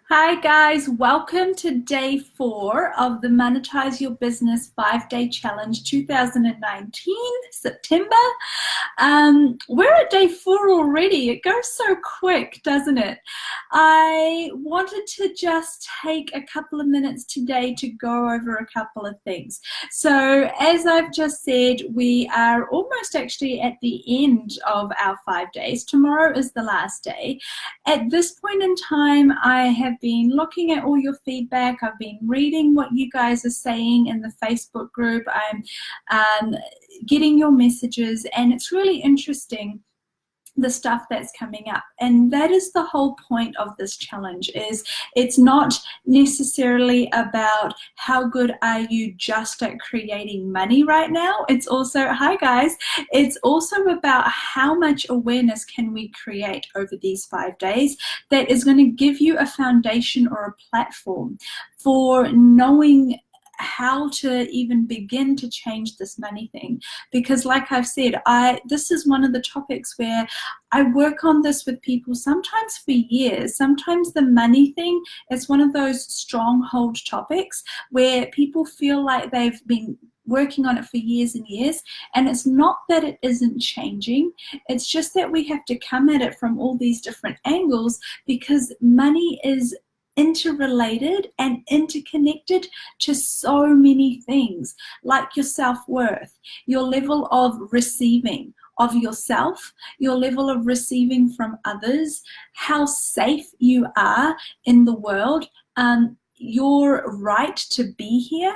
Hi guys, welcome to day 4 of the Monetize Your Business 5-Day Challenge 2019, September. We're at day 4 already. It goes so quick, doesn't it? I wanted to just take a couple of minutes today to go over a couple of things. So as I've just said, we are almost actually at the end of our 5 days. Tomorrow is the last day. At this point in time, I have been looking at all your feedback. I've been reading what you guys are saying in the Facebook group. I'm getting your messages, and it's really interesting, the stuff that's coming up. And that is the whole point of this challenge. Is it's not necessarily about how good are you just at creating money right now. It's also, hi guys, it's also about how much awareness can we create over these 5 days that is going to give you a foundation or a platform for knowing how to even begin to change this money thing. Because like I've said, this is one of the topics where I work on this with people sometimes for years. Sometimes the money thing is one of those stronghold topics where people feel like they've been working on it for years and years, and it's not that it isn't changing, it's just that we have to come at it from all these different angles, because money is interrelated and interconnected to so many things, like your self-worth, your level of receiving of yourself, your level of receiving from others, how safe you are in the world, your right to be here,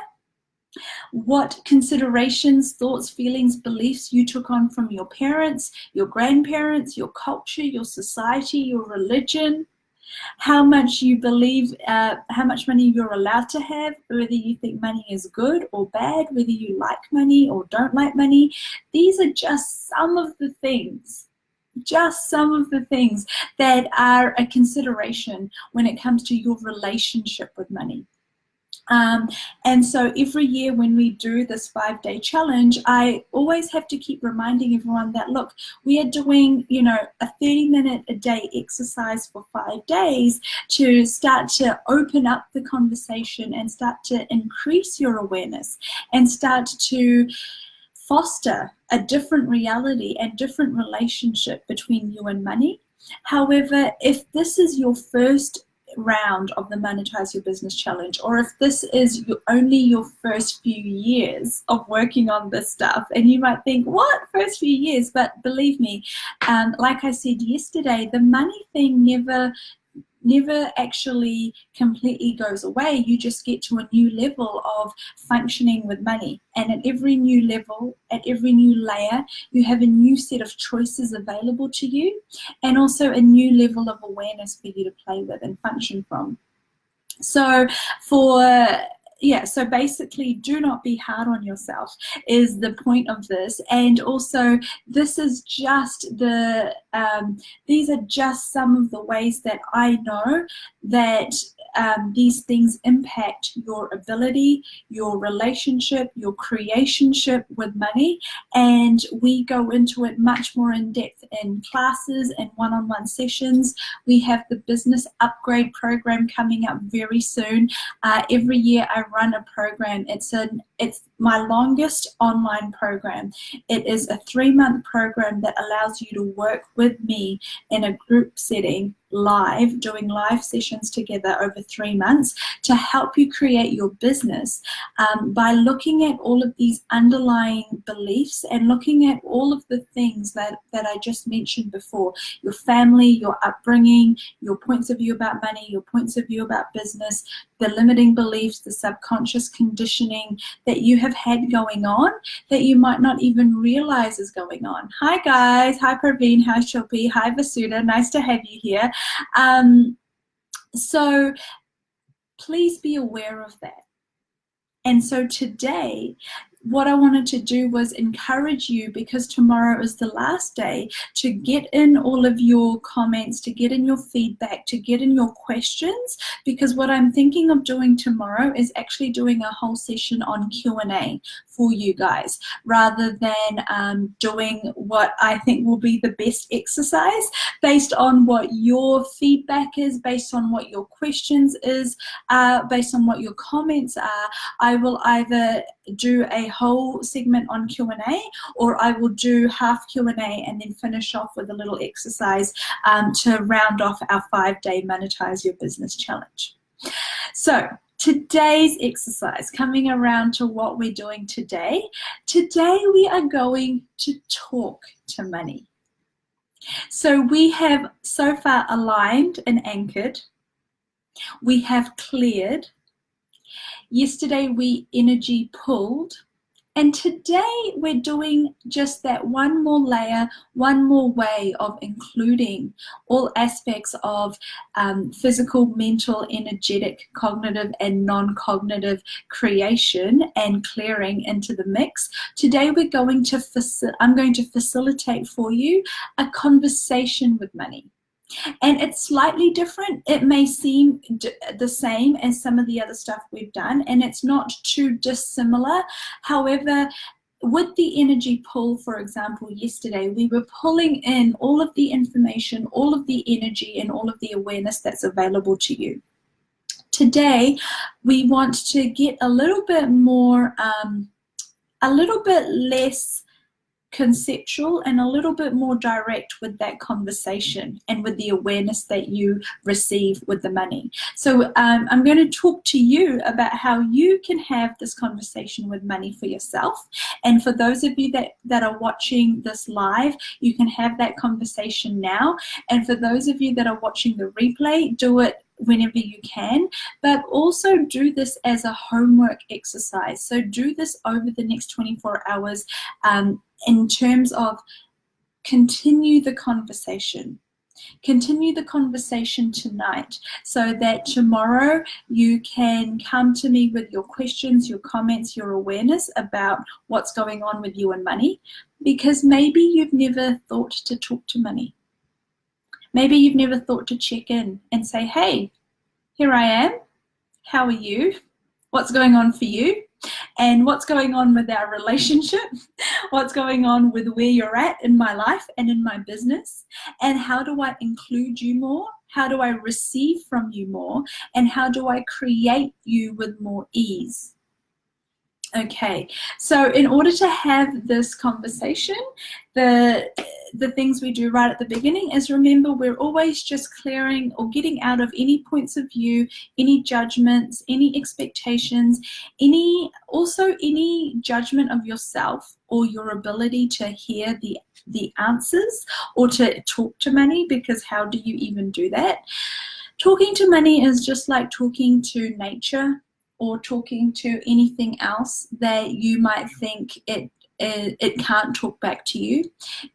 what considerations, thoughts, feelings, beliefs you took on from your parents, your grandparents, your culture, your society, your religion, how much you believe, how much money you're allowed to have, whether you think money is good or bad, whether you like money or don't like money. These are just some of the things, that are a consideration when it comes to your relationship with money. And so every year when we do this 5-day challenge, I always have to keep reminding everyone that, look, we are doing, a 30-minute a day exercise for 5 days to start to open up the conversation and start to increase your awareness and start to foster a different reality and different relationship between you and money. However, if this is your first round of the Monetize Your Business Challenge, or if this is only your first few years of working on this stuff, and you might think, what, first few years? But believe me, like I said yesterday, the money thing never actually completely goes away. You just get to a new level of functioning with money, and at every new level, at every new layer, you have a new set of choices available to you, and also a new level of awareness for you to play with and function from. So so basically, do not be hard on yourself is the point of this. And also, this is just these are just some of the ways that I know that these things impact your ability, your relationship, your creationship with money. And we go into it much more in depth in classes and one-on-one sessions. We have the business upgrade program coming up very soon. Every year I run a program. It's my longest online program. It is a 3-month program that allows you to work with me in a group setting, live, doing live sessions together over 3 months to help you create your business by looking at all of these underlying beliefs and looking at all of the things that I just mentioned before: your family, your upbringing, your points of view about money, your points of view about business, the limiting beliefs, the subconscious conditioning that you have had going on that you might not even realize is going on. Hi guys, hi Praveen, hi Shilpi, hi Vasuda, nice to have you here. So please be aware of that. And so today, what I wanted to do was encourage you, because tomorrow is the last day, to get in all of your comments, to get in your feedback, to get in your questions, because what I'm thinking of doing tomorrow is actually doing a whole session on Q&A for you guys, rather than doing what I think will be the best exercise based on what your feedback is, based on what your questions is, based on what your comments are. I will either do a whole segment on Q&A, or I will do half Q&A and then finish off with a little exercise to round off our 5-day Monetize Your Business Challenge. So today's exercise, coming around to what we're doing today. Today we are going to talk to money. So we have so far aligned and anchored. We have cleared. Yesterday we energy pulled, and today we're doing just that one more layer, one more way of including all aspects of physical, mental, energetic, cognitive and non-cognitive creation and clearing into the mix. Today we're going to I'm going to facilitate for you a conversation with money. And it's slightly different. It may seem the same as some of the other stuff we've done, and it's not too dissimilar. However, with the energy pull, for example, yesterday, we were pulling in all of the information, all of the energy, and all of the awareness that's available to you. Today, we want to get a little bit more, a little bit less conceptual and a little bit more direct with that conversation and with the awareness that you receive with the money. So I'm going to talk to you about how you can have this conversation with money for yourself. And for those of you that are watching this live, you can have that conversation now. And for those of you that are watching the replay, do it whenever you can, but also do this as a homework exercise. So do this over the next 24 hours in terms of continue the conversation. Continue the conversation tonight so that tomorrow you can come to me with your questions, your comments, your awareness about what's going on with you and money, because maybe you've never thought to talk to money. Maybe you've never thought to check in and say, hey, here I am. How are you? What's going on for you? And what's going on with our relationship? What's going on with where you're at in my life and in my business? And how do I include you more? How do I receive from you more? And how do I create you with more ease? Okay, so in order to have this conversation, the things we do right at the beginning is, remember, we're always just clearing or getting out of any points of view, any judgments, any expectations, any judgment of yourself or your ability to hear the answers or to talk to money, because how do you even do that? Talking to money is just like talking to nature or talking to anything else that you might think it can't talk back to you.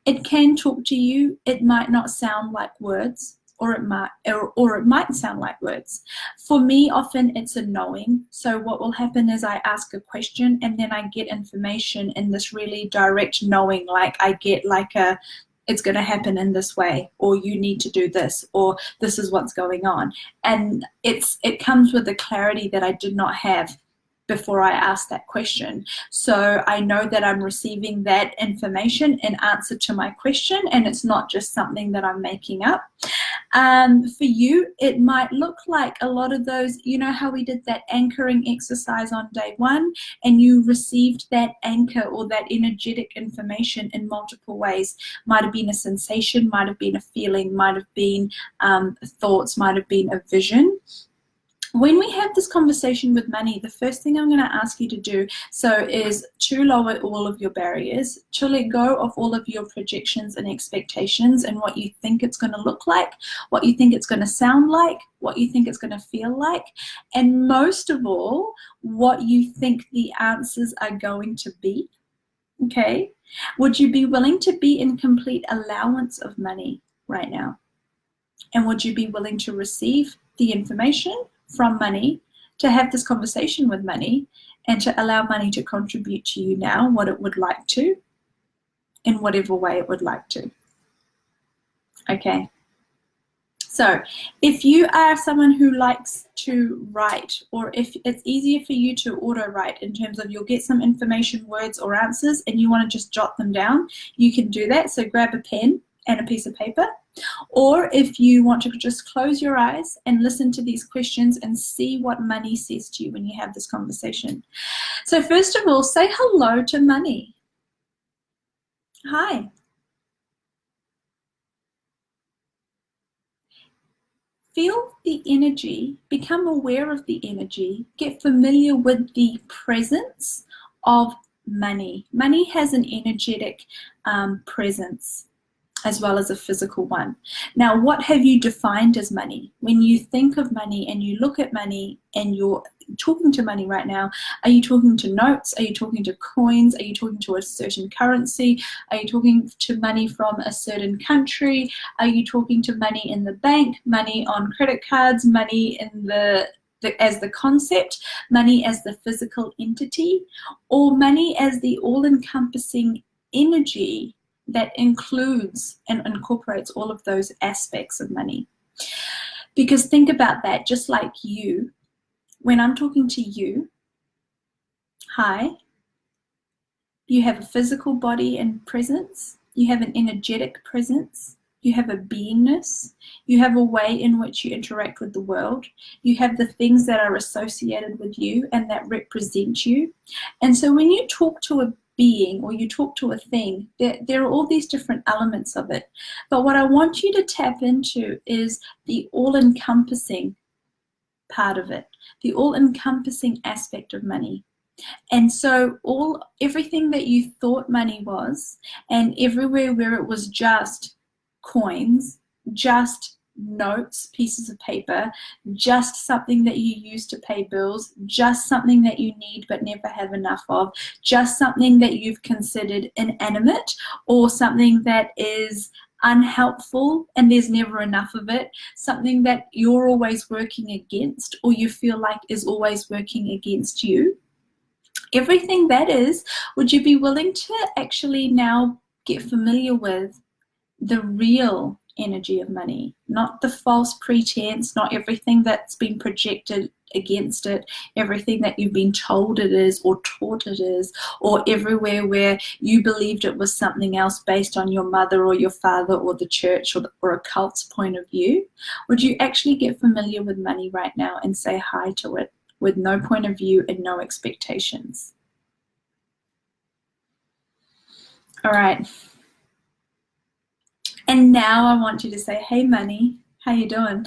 It can talk to you. It might not sound like words, or it might sound like words. For me, often it's a knowing. So what will happen is I ask a question and then I get information in this really direct knowing, like I get like a, it's going to happen in this way, or you need to do this, or this is what's going on. And it comes with the clarity that I did not have before I asked that question. So I know that I'm receiving that information in answer to my question, and it's not just something that I'm making up. For you, it might look like a lot of those, you know how we did that anchoring exercise on day one, and you received that anchor or that energetic information in multiple ways. Might have been a sensation, might have been a feeling, might have been thoughts, might have been a vision. When we have this conversation with money, the first thing I'm going to ask you to do is to lower all of your barriers, to let go of all of your projections and expectations and what you think it's going to look like, what you think it's going to sound like, what you think it's going to feel like, and most of all, what you think the answers are going to be. Okay? Would you be willing to be in complete allowance of money right now? And would you be willing to receive the information from money to have this conversation with money and to allow money to contribute to you now what it would like to, in whatever way it would like to. Okay. So if you are someone who likes to write, or if it's easier for you to auto write in terms of you'll get some information, words or answers, and you want to just jot them down, you can do that. So grab a pen and a piece of paper. Or if you want to just close your eyes and listen to these questions and see what money says to you when you have this conversation. So first of all, say hello to money. Hi. Feel the energy, become aware of the energy, get familiar with the presence of money. Money has an energetic presence as well as a physical one. Now, what have you defined as money? When you think of money and you look at money and you're talking to money right now, are you talking to notes? Are you talking to coins? Are you talking to a certain currency? Are you talking to money from a certain country? Are you talking to money in the bank, money on credit cards, money in as the concept, money as the physical entity, or money as the all-encompassing energy that includes and incorporates all of those aspects of money? Because think about that, just like you, when I'm talking to you, hi, you have a physical body and presence, you have an energetic presence, you have a beingness, you have a way in which you interact with the world, you have the things that are associated with you and that represent you. And so when you talk to a being or you talk to a thing, there are all these different elements of it. But what I want you to tap into is the all-encompassing part of it, the all-encompassing aspect of money. And so everything that you thought money was, and everywhere where it was just coins, just notes, pieces of paper, just something that you use to pay bills, just something that you need but never have enough of, just something that you've considered inanimate or something that is unhelpful and there's never enough of it, something that you're always working against or you feel like is always working against you. Everything that is, would you be willing to actually now get familiar with the real energy of money, not the false pretense, not everything that's been projected against it, everything that you've been told it is or taught it is, or everywhere where you believed it was something else based on your mother or your father or the church or a cult's point of view? Would you actually get familiar with money right now and say hi to it with no point of view and no expectations? All right. And now I want you to say, hey, money, how you doing?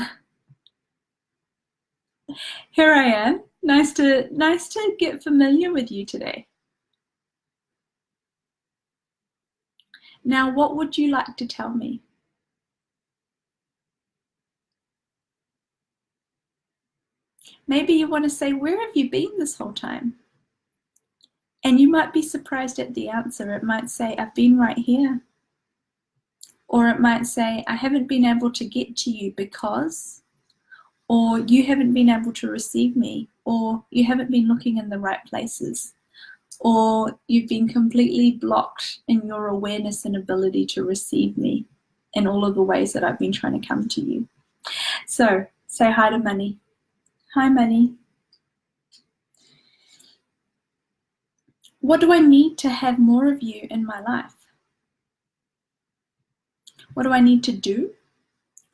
Here I am. Nice to get familiar with you today. Now, what would you like to tell me? Maybe you want to say, where have you been this whole time? And you might be surprised at the answer. It might say, I've been right here. Or it might say, I haven't been able to get to you because, or you haven't been able to receive me, or you haven't been looking in the right places, or you've been completely blocked in your awareness and ability to receive me in all of the ways that I've been trying to come to you. So say hi to money. Hi, money. What do I need to have more of you in my life? What do I need to do?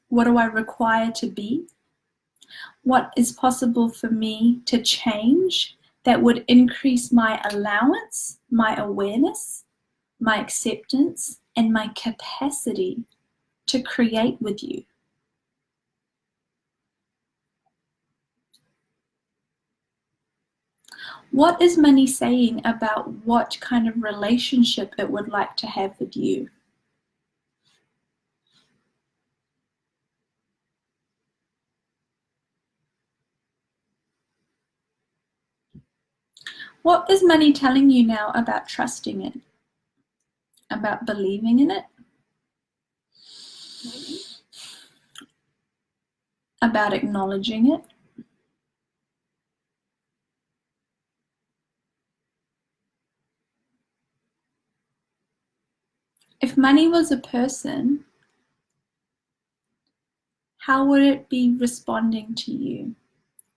What do I require to be? What is possible for me to change that would increase my allowance, my awareness, my acceptance, and my capacity to create with you? What is money saying about what kind of relationship it would like to have with you? What is money telling you now about trusting it? About believing in it? About acknowledging it? money was a person, how would it be responding to you?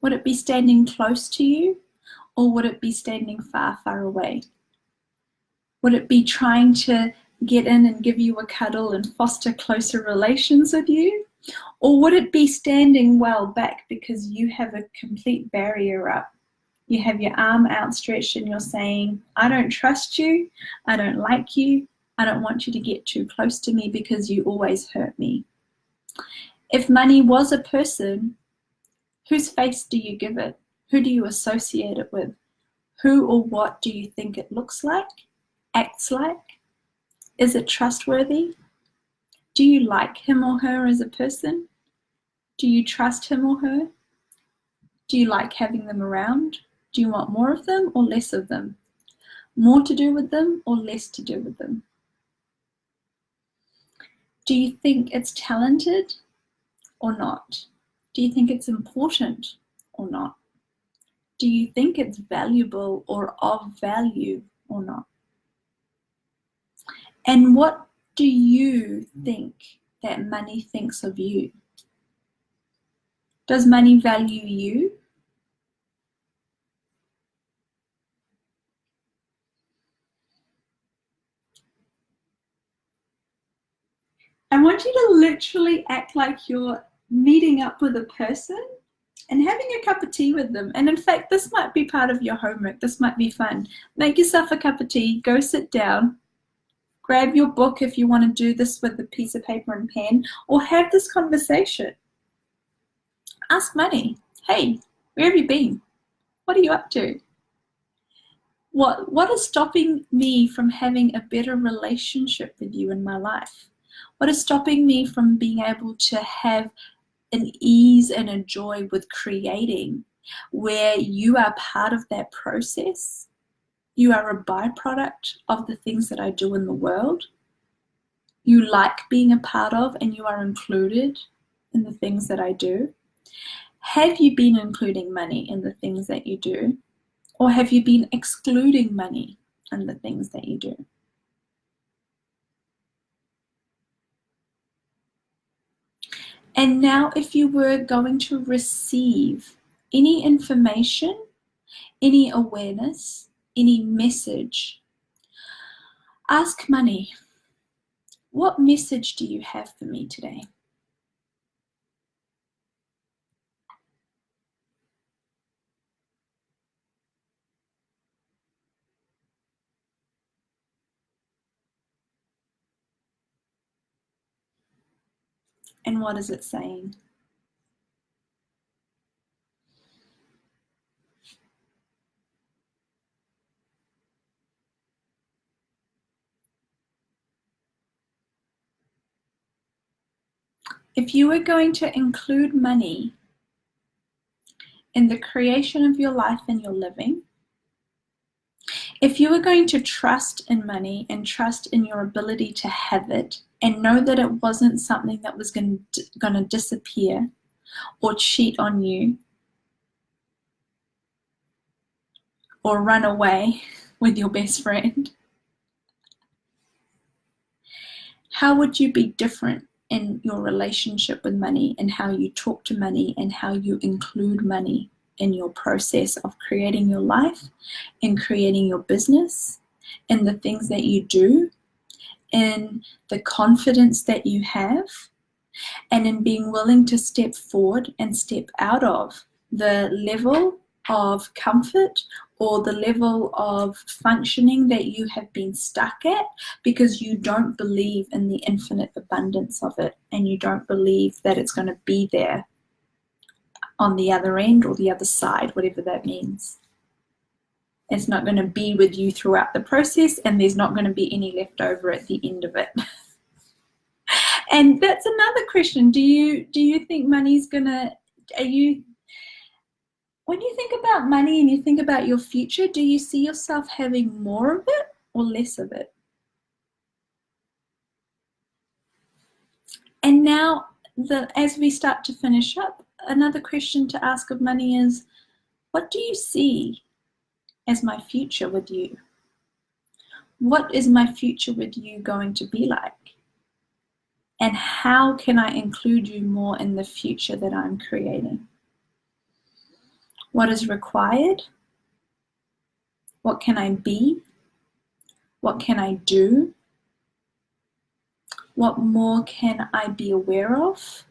Would it be standing close to you, or would it be standing far, far away? Would it be trying to get in and give you a cuddle and foster closer relations with you? Or would it be standing well back because you have a complete barrier up? You have your arm outstretched and you're saying, I don't trust you, I don't like you, I don't want you to get too close to me because you always hurt me. If money was a person, whose face do you give it? Who do you associate it with? Who or what do you think it looks like, acts like? Is it trustworthy? Do you like him or her as a person? Do you trust him or her? Do you like having them around? Do you want more of them or less of them? More to do with them or less to do with them? Do you think it's talented or not? Do you think it's important or not? Do you think it's valuable or of value or not? And what do you think that money thinks of you? Does money value you? I want you to literally act like you're meeting up with a person and having a cup of tea with them. And in fact, this might be part of your homework. This might be fun. Make yourself a cup of tea, go sit down, grab your book if you want to do this with a piece of paper and pen, or have this conversation. Ask money, hey, where have you been? What are you up to? What is stopping me from having a better relationship with you in my life? What is stopping me from being able to have an ease and a joy with creating, where you are part of that process? You are a byproduct of the things that I do in the world. You like being a part of, and you are included in the things that I do. Have you been including money in the things that you do? Or have you been excluding money in the things that you do? And now, if you were going to receive any information, any awareness, any message, ask money, what message do you have for me today? And what is it saying? If you were going to include money in the creation of your life and your living, if you were going to trust in money and trust in your ability to have it and know that it wasn't something that was going to disappear or cheat on you or run away with your best friend, how would you be different in your relationship with money and how you talk to money and how you include money in your process of creating your life and creating your business and the things that you do, in the confidence that you have, and in being willing to step forward and step out of the level of comfort or the level of functioning that you have been stuck at because you don't believe in the infinite abundance of it, and you don't believe that it's going to be there on the other end or the other side, whatever that means. It's not going to be with you throughout the process, and there's not going to be any left over at the end of it. And that's another question. Do you think money's gonna, when you think about money and you think about your future, do you see yourself having more of it or less of it? And now, as we start to finish up, another question to ask of money is, what do you see as my future with you? What is my future with you going to be like? And how can I include you more in the future that I'm creating? What is required? What can I be? What can I do? What more can I be aware of?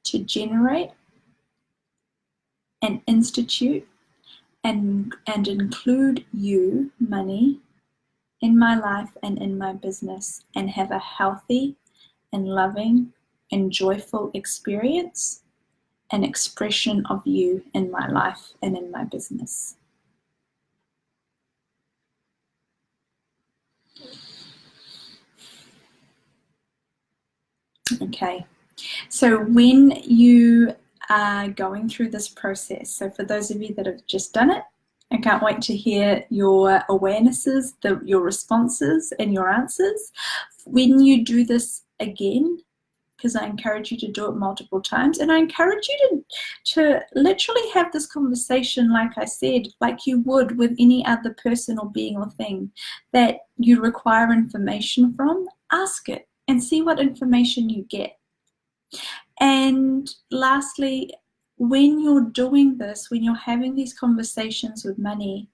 To generate and institute and include you, money, in my life and in my business, and have a healthy and loving and joyful experience and expression of you in my life and in my business. Okay, so when you are going through this process, so for those of you that have just done it, I can't wait to hear your awarenesses, your responses and your answers. When you do this again, because I encourage you to do it multiple times, and I encourage you to literally have this conversation, like I said, like you would with any other person or being or thing that you require information from. Ask it and see what information you get. And lastly, when you're doing this, when you're having these conversations with money,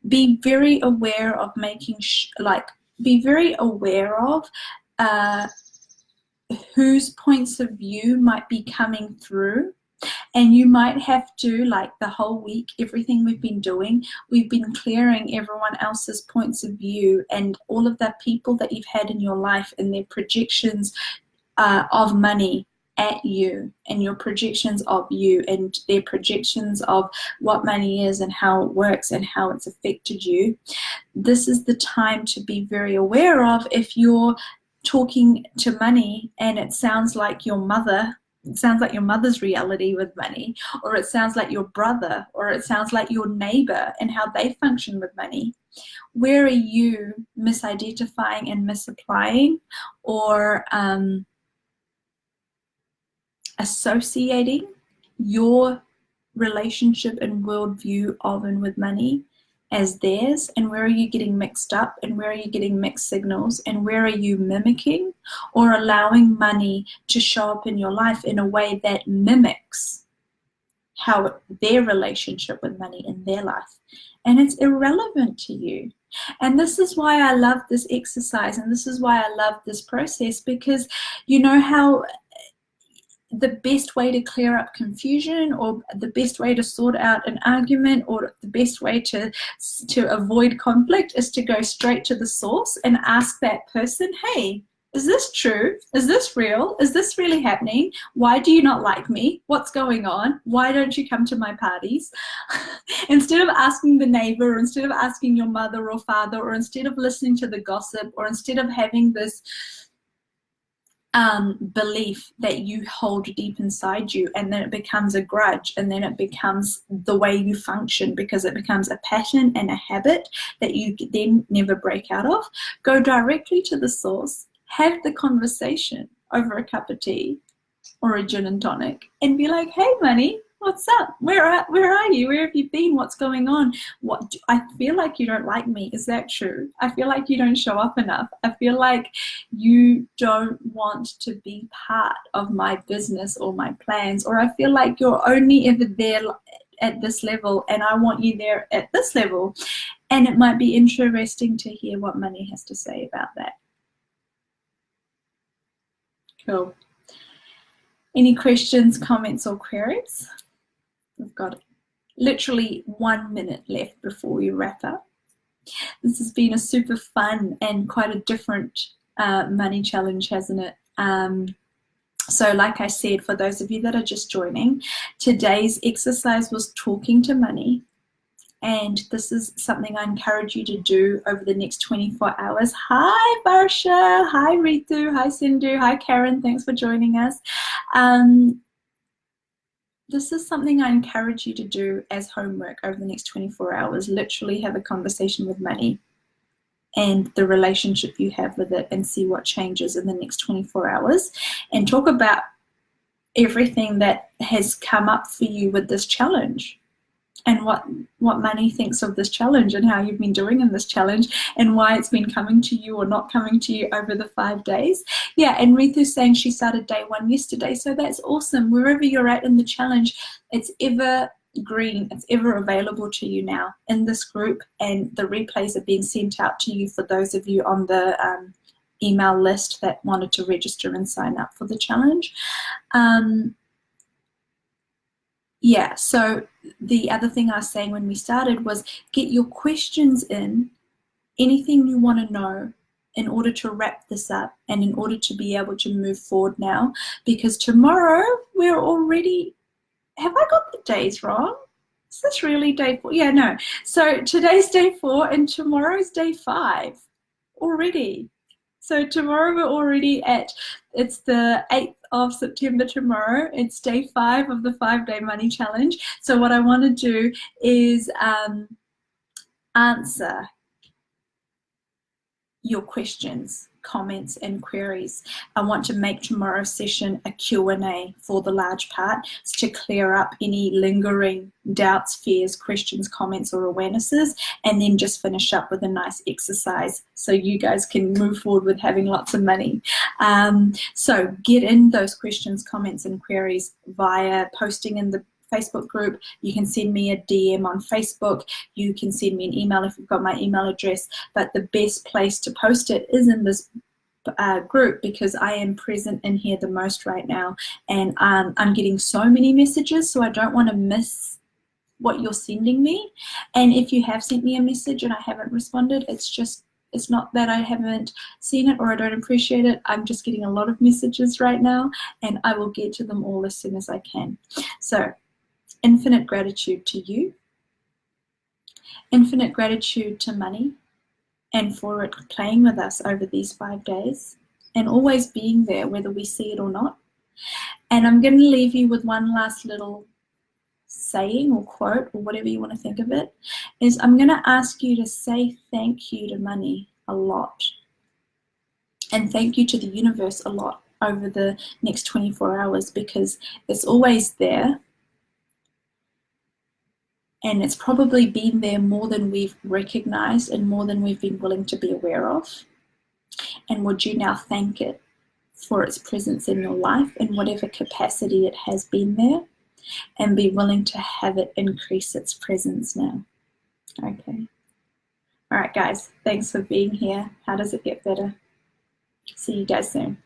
be very aware of be very aware of whose points of view might be coming through. And you might have to, like the whole week, everything we've been doing, we've been clearing everyone else's points of view and all of the people that you've had in your life and their projections of money at you, and your projections of you and their projections of what money is and how it works and how it's affected you. This is the time to be very aware of if you're talking to money and it sounds like your mother, it sounds like your mother's reality with money, or it sounds like your brother, or it sounds like your neighbor and how they function with money. Where are you misidentifying and misapplying or associating your relationship and worldview of and with money as theirs? And where are you getting mixed up, and where are you getting mixed signals, and where are you mimicking or allowing money to show up in your life in a way that mimics how their relationship with money in their life, and it's irrelevant to you? And this is why I love this exercise, and this is why I love this process, because you know how the best way to clear up confusion, or the best way to sort out an argument, or the best way to avoid conflict is to go straight to the source and ask that person, hey, is this true? Is this real? Is this really happening? Why do you not like me? What's going on? Why don't you come to my parties? Instead of asking the neighbor, or instead of asking your mother or father, or instead of listening to the gossip, or instead of having this belief that you hold deep inside you, and then it becomes a grudge, and then it becomes the way you function, because it becomes a pattern and a habit that you then never break out of. Go directly to the source, have the conversation over a cup of tea or a gin and tonic, and be like, hey money, what's up? Where are you? Where have you been? What's going on? I feel like you don't like me. Is that true? I feel like you don't show up enough. I feel like you don't want to be part of my business or my plans, or I feel like you're only ever there at this level and I want you there at this level. And it might be interesting to hear what money has to say about that. Cool. Any questions, comments, or queries? We've got literally 1 minute left before we wrap up. This has been a super fun and quite a different money challenge, hasn't it? So like I said, for those of you that are just joining, today's exercise was talking to money. And this is something I encourage you to do over the next 24 hours. Hi, Barsha. Hi, Ritu. Hi, Sindhu. Hi, Karen. Thanks for joining us. This is something I encourage you to do as homework over the next 24 hours. Literally have a conversation with money and the relationship you have with it, and see what changes in the next 24 hours. And talk about everything that has come up for you with this challenge. and what money thinks of this challenge and how you've been doing in this challenge and why it's been coming to you or not coming to you over the 5 days. Yeah, and Rithu's saying she started day 1 yesterday, so that's awesome. Wherever you're at in the challenge, it's ever green, it's ever available to you now in this group, and the replays are being sent out to you for those of you on the email list that wanted to register and sign up for the challenge. Yeah, so the other thing I was saying when we started was get your questions in, anything you want to know in order to wrap this up and in order to be able to move forward now, because tomorrow we're already, have I got the days wrong? Is this really day 4? Yeah, no. So today's day 4 and tomorrow's day 5 already. So tomorrow we're already at, it's the 8th of September tomorrow. It's day 5 of the 5-day money challenge. So what I want to do is answer your questions, comments, and queries. I want to make tomorrow's session a Q&A for the large part to clear up any lingering doubts, fears, questions, comments, or awarenesses, and then just finish up with a nice exercise so you guys can move forward with having lots of money. So get in those questions, comments, and queries via posting in the Facebook group. You can send me a DM on Facebook. You can send me an email if you've got my email address. But the best place to post it is in this group, because I am present in here the most right now, and I'm getting so many messages, so I don't want to miss what you're sending me. And if you have sent me a message and I haven't responded, it's not that I haven't seen it or I don't appreciate it. I'm just getting a lot of messages right now, and I will get to them all as soon as I can. So infinite gratitude to you, infinite gratitude to money, and for it playing with us over these 5 days and always being there whether we see it or not. And I'm going to leave you with one last little saying or quote or whatever you want to think of it, is I'm going to ask you to say thank you to money a lot, and thank you to the universe a lot over the next 24 hours, because it's always there. And it's probably been there more than we've recognized and more than we've been willing to be aware of. And would you now thank it for its presence in your life in whatever capacity it has been there, and be willing to have it increase its presence now? Okay. All right, guys. Thanks for being here. How does it get better? See you guys soon.